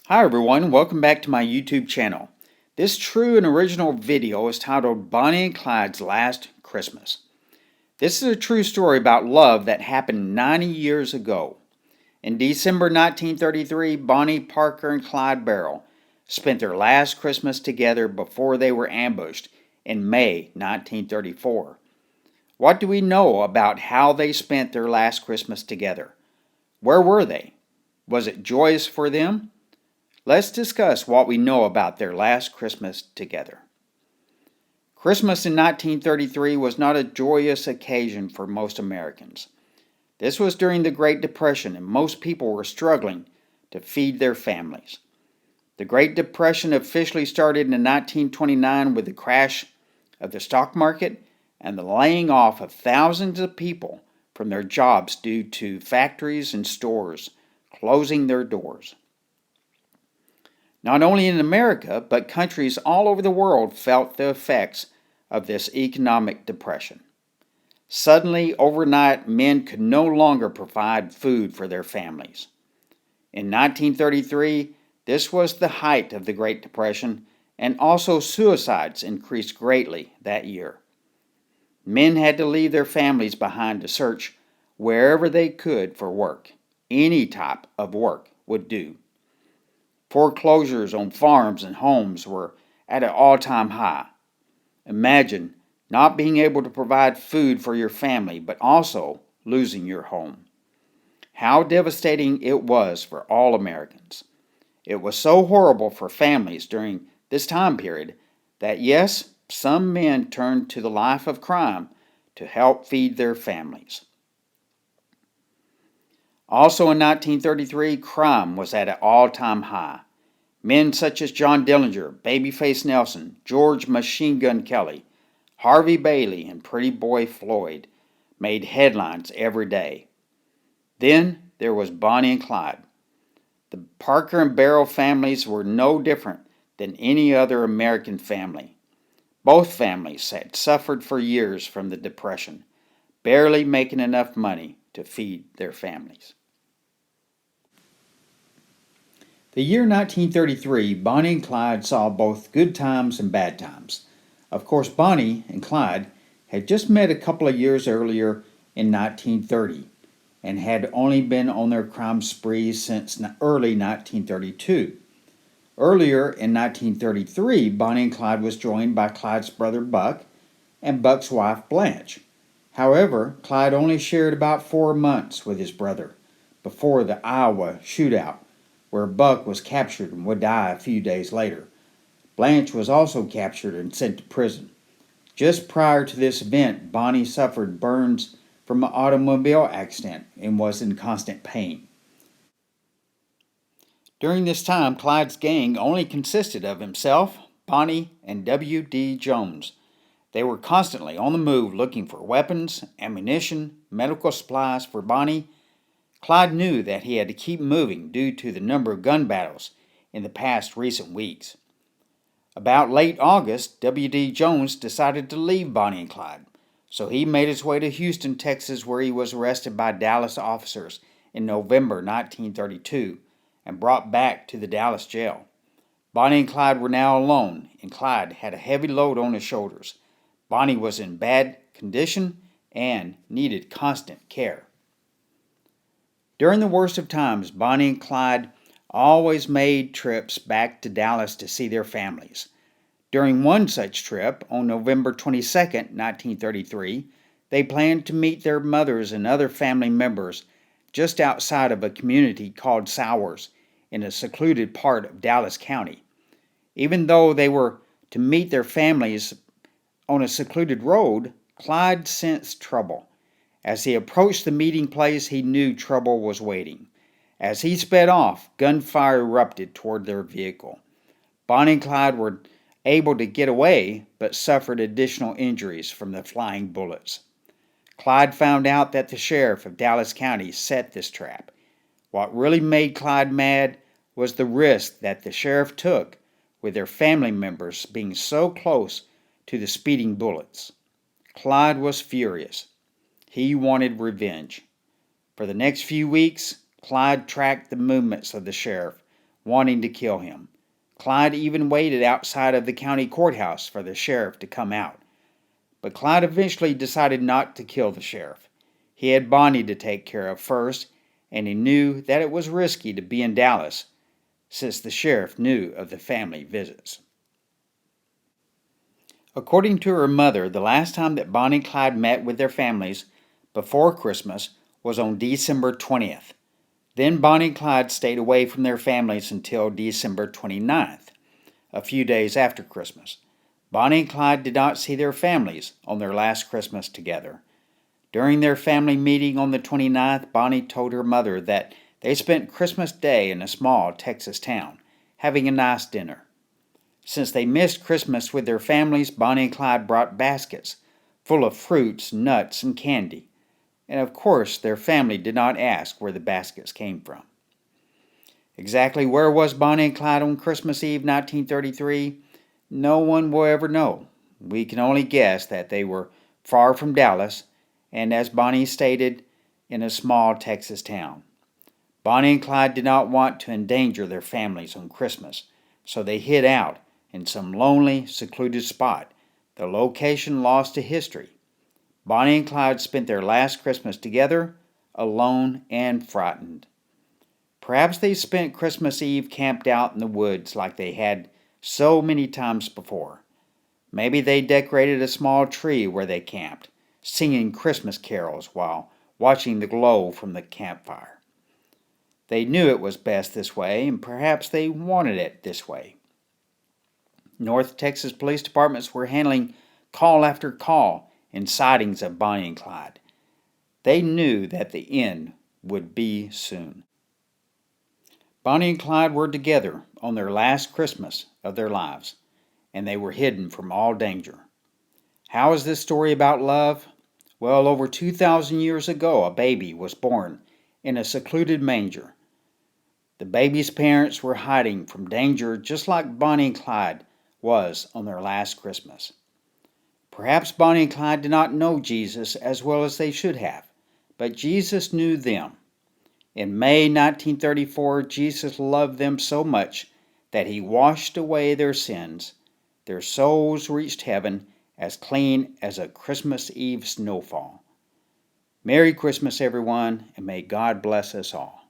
Hi everyone, welcome back to my YouTube channel. This true and original video is titled Bonnie and Clyde's Last Christmas. This is a true story about love that happened 90 years ago. In December 1933, Bonnie Parker and Clyde Barrow spent their last Christmas together before they were ambushed in May 1934. What do we know about how they spent their last Christmas together? Where were they? Was it joyous for them? Let's discuss what we know about their last Christmas together. Christmas in 1933 was not a joyous occasion for most Americans. This was during the Great Depression and most people were struggling to feed their families. The Great Depression officially started in 1929 with the crash of the stock market and the laying off of thousands of people from their jobs due to factories and stores closing their doors. Not only in America, but countries all over the world felt the effects of this economic depression. Suddenly, overnight, men could no longer provide food for their families. In 1933, this was the height of the Great Depression, and also suicides increased greatly that year. Men had to leave their families behind to search wherever they could for work. Any type of work would do. Foreclosures on farms and homes were at an all-time high. Imagine not being able to provide food for your family, but also losing your home. How devastating it was for all Americans. It was so horrible for families during this time period that, yes, some men turned to the life of crime to help feed their families. Also in 1933, crime was at an all-time high. Men such as John Dillinger, Babyface Nelson, George Machine Gun Kelly, Harvey Bailey, and Pretty Boy Floyd made headlines every day. Then there was Bonnie and Clyde. The Parker and Barrow families were no different than any other American family. Both families had suffered for years from the Depression, barely making enough money to feed their families. The year 1933, Bonnie and Clyde saw both good times and bad times. Of course, Bonnie and Clyde had just met a couple of years earlier in 1930 and had only been on their crime sprees since early 1932. Earlier in 1933, Bonnie and Clyde was joined by Clyde's brother Buck and Buck's wife Blanche. However, Clyde only shared about 4 months with his brother before the Iowa shootout, where Buck was captured and would die a few days later. Blanche was also captured and sent to prison. Just prior to this event, Bonnie suffered burns from an automobile accident and was in constant pain. During this time, Clyde's gang only consisted of himself, Bonnie, and W.D. Jones. They were constantly on the move looking for weapons, ammunition, medical supplies for Bonnie. Clyde knew that he had to keep moving due to the number of gun battles in the past recent weeks. About late August, W.D. Jones decided to leave Bonnie and Clyde, so he made his way to Houston, Texas, where he was arrested by Dallas officers in November 1932 and brought back to the Dallas jail. Bonnie and Clyde were now alone, and Clyde had a heavy load on his shoulders. Bonnie was in bad condition and needed constant care. During the worst of times, Bonnie and Clyde always made trips back to Dallas to see their families. During one such trip, on November 22, 1933, they planned to meet their mothers and other family members just outside of a community called Sowers in a secluded part of Dallas County. Even though they were to meet their families on a secluded road, Clyde sensed trouble. As he approached the meeting place, he knew trouble was waiting. As he sped off, gunfire erupted toward their vehicle. Bonnie and Clyde were able to get away, but suffered additional injuries from the flying bullets. Clyde found out that the sheriff of Dallas County set this trap. What really made Clyde mad was the risk that the sheriff took with their family members being so close to the speeding bullets. Clyde was furious. He wanted revenge. For the next few weeks, Clyde tracked the movements of the sheriff wanting to kill him. Clyde even waited outside of the county courthouse for the sheriff to come out. But Clyde eventually decided not to kill the sheriff. He had Bonnie to take care of first, and he knew that it was risky to be in Dallas since the sheriff knew of the family visits. According to her mother, the last time that Bonnie and Clyde met with their families before Christmas was on December 20th. Then Bonnie and Clyde stayed away from their families until December 29th, a few days after Christmas. Bonnie and Clyde did not see their families on their last Christmas together. During their family meeting on the 29th, Bonnie told her mother that they spent Christmas Day in a small Texas town, having a nice dinner. Since they missed Christmas with their families, Bonnie and Clyde brought baskets full of fruits, nuts, and candy. And of course, their family did not ask where the baskets came from. Exactly where was Bonnie and Clyde on Christmas Eve 1933? No one will ever know. We can only guess that they were far from Dallas, and as Bonnie stated, in a small Texas town. Bonnie and Clyde did not want to endanger their families on Christmas, so they hid out in some lonely, secluded spot, the location lost to history. Bonnie and Clyde spent their last Christmas together, alone and frightened. Perhaps they spent Christmas Eve camped out in the woods like they had so many times before. Maybe they decorated a small tree where they camped, singing Christmas carols while watching the glow from the campfire. They knew it was best this way, and perhaps they wanted it this way. North Texas police departments were handling call after call and sightings of Bonnie and Clyde. They knew that the end would be soon. Bonnie and Clyde were together on their last Christmas of their lives, and they were hidden from all danger. How is this story about love? Well, over 2,000 years ago, a baby was born in a secluded manger. The baby's parents were hiding from danger just like Bonnie and Clyde was on their last Christmas. Perhaps Bonnie and Clyde did not know Jesus as well as they should have, but Jesus knew them. In May 1934, Jesus loved them so much that he washed away their sins. Their souls reached heaven as clean as a Christmas Eve snowfall. Merry Christmas, everyone, and may God bless us all.